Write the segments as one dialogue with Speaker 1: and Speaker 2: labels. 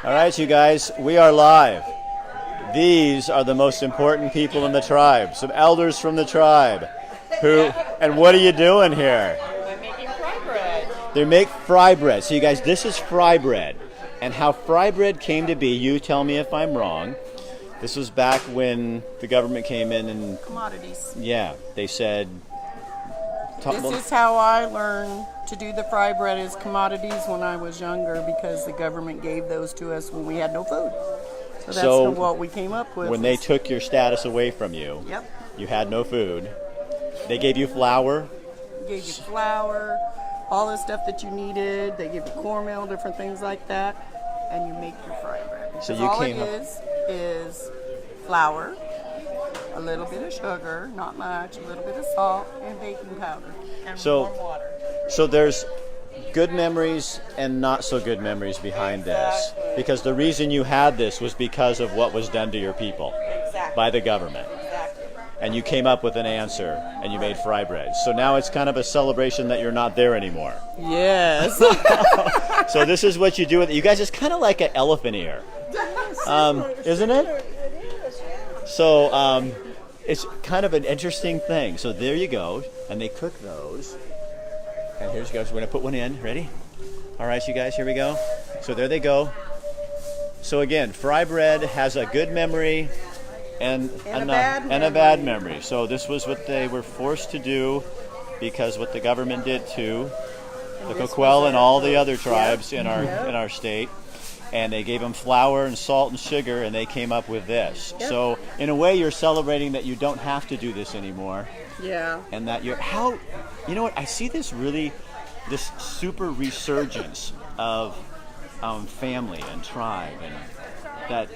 Speaker 1: All right, you guys, we are live. These are the most important people in the tribe, some elders from the tribe. And what are you doing here?
Speaker 2: I'm making fry bread.
Speaker 1: They make fry bread. So you guys, this is fry bread. And how fry bread came to be, you tell me if I'm wrong. This was back when the government came in and...
Speaker 2: Commodities.
Speaker 1: Yeah, they said...
Speaker 2: This is how I learned to do the fry bread as commodities when I was younger, because the government gave those to us when we had no food. So that's what we came up with.
Speaker 1: When they took your status away from you,
Speaker 2: Yep.
Speaker 1: You had no food. They gave you flour.
Speaker 2: Gave you flour, all the stuff that you needed. They give you cornmeal, different things like that, and you make your fry bread.
Speaker 1: So you
Speaker 2: all
Speaker 1: came
Speaker 2: it is flour, a little bit of sugar, not much, a little bit of salt, and baking powder, and warm water.
Speaker 1: So there's good memories and not so good memories behind this. Because the reason you had this was because of what was done to your people by the government. And you came up with an answer, and you made fry bread. So now it's kind of a celebration that you're not there anymore.
Speaker 2: Yes.
Speaker 1: So this is what you do with it. You guys, it's kind of like an elephant ear. Isn't it?
Speaker 3: It is, yeah.
Speaker 1: So it's kind of an interesting thing. So there you go. And they cook those. And here's goes. We're going to put one in. Ready? All right, you guys, here we go. So there they go. So again, fry bread has a good memory and a bad memory. So this was what they were forced to do because what the government did to the Coquel and all the other tribes in our state. And they gave them flour and salt and sugar, and they came up with this. Yep. So in a way, you're celebrating that you don't have to do this anymore.
Speaker 2: Yeah.
Speaker 1: And that you know what? I see this super resurgence of family and tribe, and that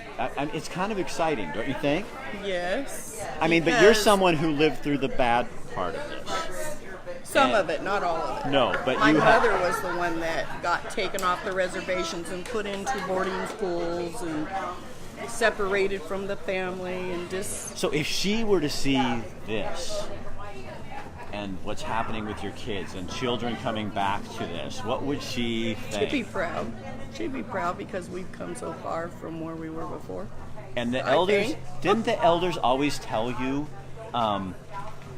Speaker 1: it's kind of exciting, don't you think?
Speaker 2: Yes.
Speaker 1: I mean, but you're someone who lived through the bad part of this.
Speaker 2: Some of it, not all of it.
Speaker 1: No, but
Speaker 2: my mother was the one that got taken off the reservations and put into boarding schools and separated from the family and just...
Speaker 1: So if she were to see this and what's happening with your kids and children coming back to this, what would she think?
Speaker 2: She'd be proud. She'd be proud because we've come so far from where we were before.
Speaker 1: And the elders, didn't the elders always tell you,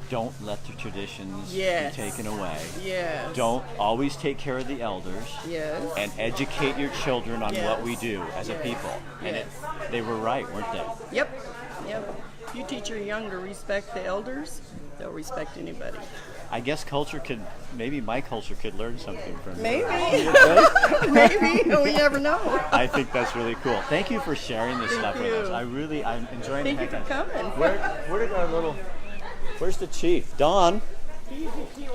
Speaker 1: don't let the traditions be taken away.
Speaker 2: Yes.
Speaker 1: Don't always take care of the elders.
Speaker 2: Yes.
Speaker 1: And educate your children on what we do as a people. And they were right, weren't they?
Speaker 2: Yep. If you teach your young to respect the elders, they'll respect anybody.
Speaker 1: I guess maybe my culture could learn something from
Speaker 2: Maybe.
Speaker 1: you.
Speaker 2: Maybe. We never know.
Speaker 1: I think that's really cool. Thank you for sharing this stuff with us. I'm enjoying
Speaker 2: Thank you for coming.
Speaker 1: Where did our little... Where's the chief? Don?
Speaker 2: He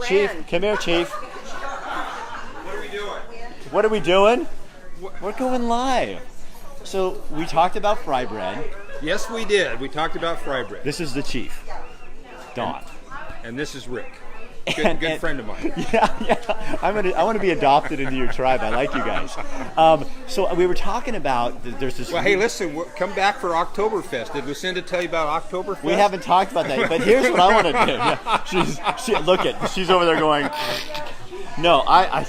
Speaker 1: Chief,
Speaker 2: ran.
Speaker 1: come here, Chief.
Speaker 4: What are we doing?
Speaker 1: What are we doing? We're going live. So we talked about fry bread.
Speaker 4: Yes, we did. We talked about fry bread.
Speaker 1: This is the chief, Don.
Speaker 4: And this is Rick.
Speaker 1: And
Speaker 4: Good friend of mine.
Speaker 1: Yeah. I want to be adopted into your tribe. I like you guys. So we were talking about there's this.
Speaker 4: Well, hey, listen. Come back for Oktoberfest. Did Lucinda tell you about Oktoberfest?
Speaker 1: We haven't talked about that, but here's what I want to do. Yeah, she's over there going. No, I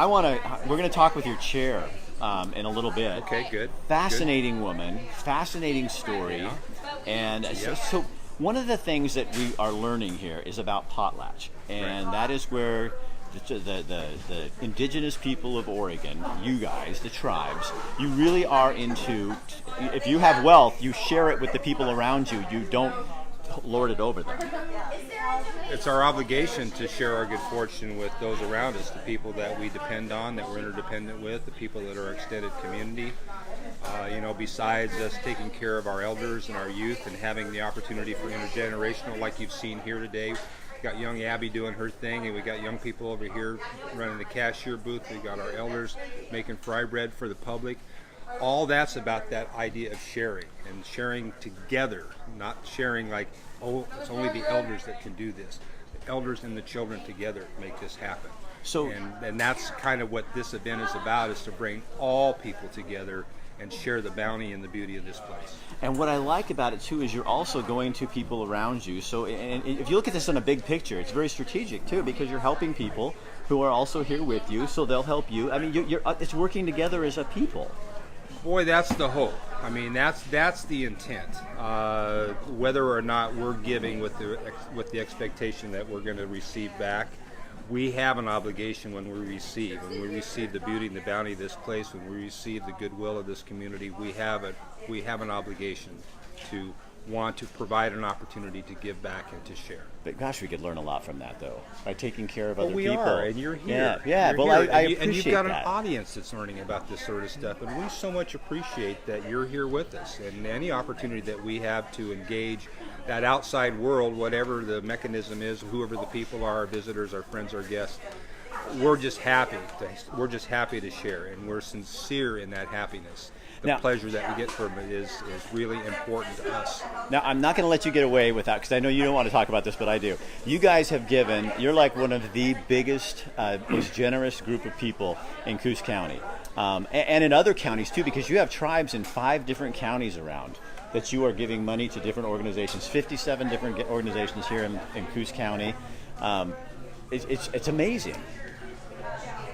Speaker 1: want to. We're going to talk with your chair in a little bit.
Speaker 4: Okay, good.
Speaker 1: Fascinating woman, fascinating story, and so. One of the things that we are learning here is about potlatch, and that is where the indigenous people of Oregon, you guys, the tribes, you really are into, if you have wealth, you share it with the people around you. You don't lord it over them.
Speaker 4: It's our obligation to share our good fortune with those around us, the people that we depend on, that we're interdependent with, the people that are our extended community. Besides us taking care of our elders and our youth and having the opportunity for intergenerational, like you've seen here today. We got young Abby doing her thing, and we got young people over here running the cashier booth. We got our elders making fry bread for the public. All that's about that idea of sharing, and sharing together, not sharing like, oh, it's only the elders that can do this. The elders and the children together make this happen. And that's kind of what this event is about, is to bring all people together and share the bounty and the beauty of this place.
Speaker 1: And what I like about it too is you're also going to people around you. So and if you look at this in a big picture, it's very strategic too, because you're helping people who are also here with you, so they'll help you. I mean, it's working together as a people.
Speaker 4: Boy, that's the hope. I mean, that's the intent. Whether or not we're giving with the expectation that we're going to receive back, we have an obligation when we receive. When we receive the beauty and the bounty of this place, when we receive the goodwill of this community, we have an obligation to want to provide an opportunity to give back and to share.
Speaker 1: But gosh, we could learn a lot from that, though, by taking care of other people.
Speaker 4: We are, and you're here.
Speaker 1: Yeah.
Speaker 4: You're
Speaker 1: Well,
Speaker 4: here.
Speaker 1: I
Speaker 4: and
Speaker 1: appreciate
Speaker 4: you've got
Speaker 1: that.
Speaker 4: an audience that's learning about this sort of stuff, and we so much appreciate that you're here with us. And any opportunity that we have to engage that outside world, whatever the mechanism is, whoever the people are, our visitors, our friends, our guests, we're just happy to share, and we're sincere in that happiness. The pleasure that we get from it is really important to us.
Speaker 1: Now, I'm not going to let you get away with that because I know you don't want to talk about this, but I do. You guys have given, you're like one of the biggest, most generous group of people in Coos County. And in other counties too, because you have tribes in 5 different counties around that you are giving money to different organizations, 57 different organizations here in Coos County. It's amazing.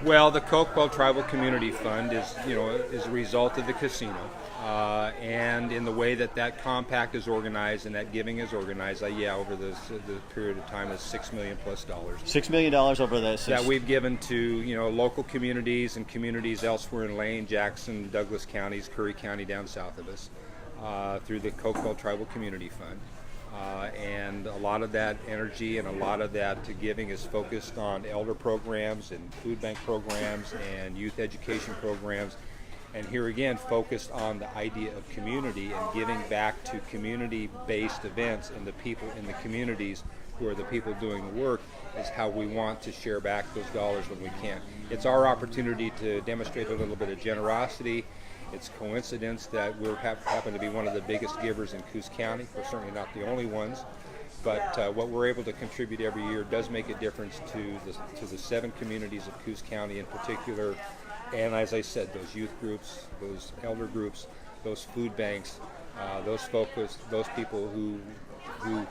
Speaker 4: Well, the Cokewell Tribal Community Fund is a result of the casino, and in the way that compact is organized and that giving is organized. Over the period of time is $6 million plus.
Speaker 1: $6 million over this
Speaker 4: that we've given to local communities and communities elsewhere in Lane, Jackson, Douglas counties, Curry County down south of us, through the Cokewell Tribal Community Fund. And a lot of that energy and a lot of that giving is focused on elder programs and food bank programs and youth education programs. And here again, focused on the idea of community and giving back to community-based events, and the people in the communities who are the people doing the work is how we want to share back those dollars when we can. It's our opportunity to demonstrate a little bit of generosity. It's coincidence that we happen to be one of the biggest givers in Coos County. We're certainly not the only ones, but what we're able to contribute every year does make a difference to the 7 communities of Coos County in particular. And as I said, those youth groups, those elder groups, those food banks, those people who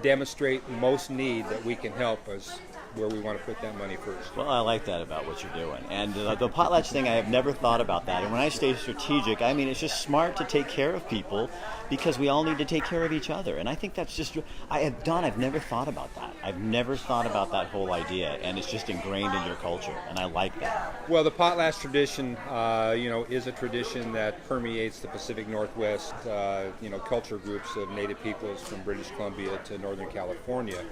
Speaker 4: demonstrate most need that we can help us, where we want to put that money first.
Speaker 1: Well, I like that about what you're doing. And the potlatch thing, I have never thought about that. And when I say strategic, I mean it's just smart to take care of people because we all need to take care of each other. And I think that's just, I've never thought about that. I've never thought about that whole idea. And it's just ingrained in your culture. And I like that.
Speaker 4: Well, the potlatch tradition, is a tradition that permeates the Pacific Northwest, culture groups of Native peoples from British Columbia to Northern California.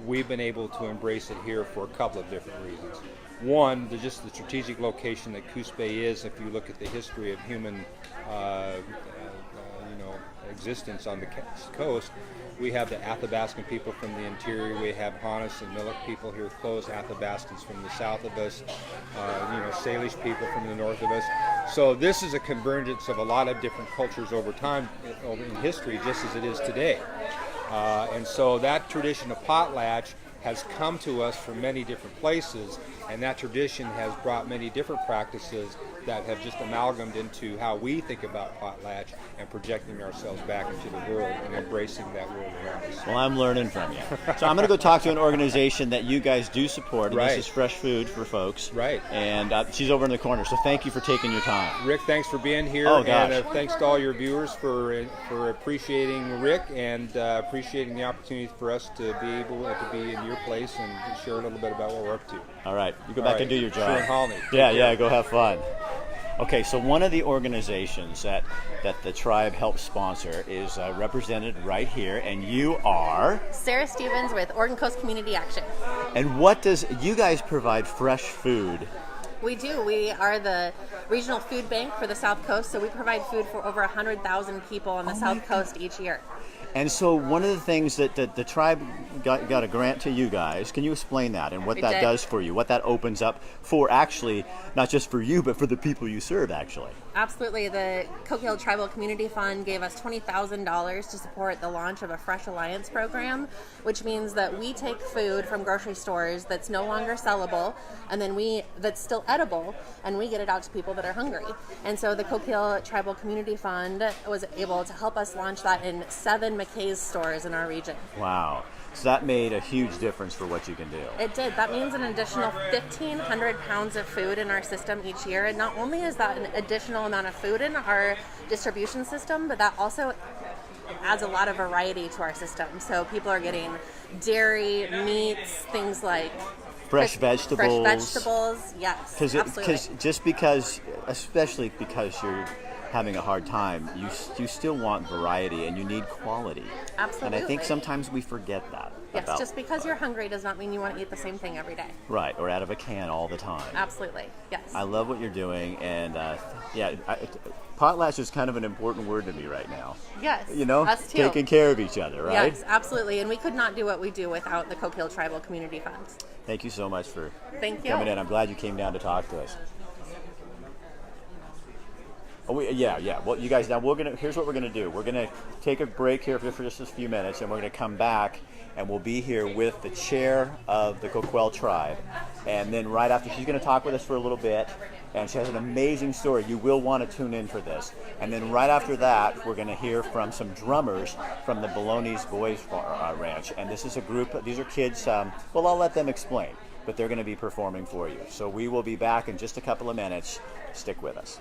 Speaker 4: We've been able to embrace it here for a couple of different reasons. One, just the strategic location that Coos Bay is. If you look at the history of human, existence on the coast, we have the Athabascan people from the interior. We have Hannes and Milik people here close. Athabascans from the south of us. Salish people from the north of us. So this is a convergence of a lot of different cultures over time, in history, just as it is today. And so that tradition of potlatch has come to us from many different places, and that tradition has brought many different practices that have just amalgamated into how we think about potlatch and projecting ourselves back into the world and embracing that world around us.
Speaker 1: Well, I'm learning from you. So I'm going to go talk to an organization that you guys do support, and
Speaker 4: Right.
Speaker 1: This is Fresh Food for Folks.
Speaker 4: Right.
Speaker 1: And she's over in the corner, so thank you for taking your time.
Speaker 4: Rick, thanks for being here.
Speaker 1: Oh, gosh.
Speaker 4: And thanks to all your viewers for appreciating Rick and appreciating the opportunity for us to be able to be in your place and share a little bit about what we're up to.
Speaker 1: All right, you go back and do your job.
Speaker 4: Sure, and Holly.
Speaker 1: Yeah, go have fun. Okay, so one of the organizations that the tribe helps sponsor is represented right here, and you are?
Speaker 3: Sarah Stevens with Oregon Coast Community Action.
Speaker 1: And what does, you guys provide fresh food?
Speaker 3: We do. We are the regional food bank for the South Coast, so we provide food for over 100,000 people on the South Coast each year.
Speaker 1: And so one of the things that the tribe got a grant to you guys, can you explain that and what that does for you, what that opens up for actually, not just for you, but for the people you serve actually?
Speaker 3: Absolutely. The Cokeville Tribal Community Fund gave us $20,000 to support the launch of a Fresh Alliance program, which means that we take food from grocery stores that's no longer sellable, and then that's still edible, and we get it out to people that are hungry. And so the Cokeville Tribal Community Fund was able to help us launch that in 7 McKay's stores in our region.
Speaker 1: Wow. So that made a huge difference for what you can do.
Speaker 3: It did. That means an additional 1,500 pounds of food in our system each year. And not only is that an additional amount of food in our distribution system, but that also adds a lot of variety to our system. So people are getting dairy, meats, things like
Speaker 1: fresh vegetables.
Speaker 3: Fresh vegetables, yes, absolutely.
Speaker 1: Especially because you're having a hard time, you still want variety and you need quality.
Speaker 3: Absolutely.
Speaker 1: And I think sometimes we forget that.
Speaker 3: Yes, just because you're hungry does not mean you want to eat the same thing every day.
Speaker 1: Right, or out of a can all the time.
Speaker 3: Absolutely, yes.
Speaker 1: I love what you're doing, and potlatch is kind of an important word to me right now.
Speaker 3: Yes,
Speaker 1: you know,
Speaker 3: us too.
Speaker 1: Taking care of each other, right?
Speaker 3: Yes, absolutely, and we could not do what we do without the Coquille Tribal Community Fund.
Speaker 1: Thank you so much for
Speaker 3: Thank you.
Speaker 1: coming in. I'm glad you came down to talk to us. Oh, well, you guys, now here's what we're gonna do. We're gonna take a break here for just a few minutes, and we're gonna come back, and we'll be here with the chair of the Coquille tribe. And then right after, she's gonna talk with us for a little bit, and she has an amazing story. You will want to tune in for this. And then right after that, we're gonna hear from some drummers from the Baloney's Boys Ranch. And this is a group, these are kids, well, I'll let them explain, but they're gonna be performing for you. So we will be back in just a couple of minutes. Stick with us.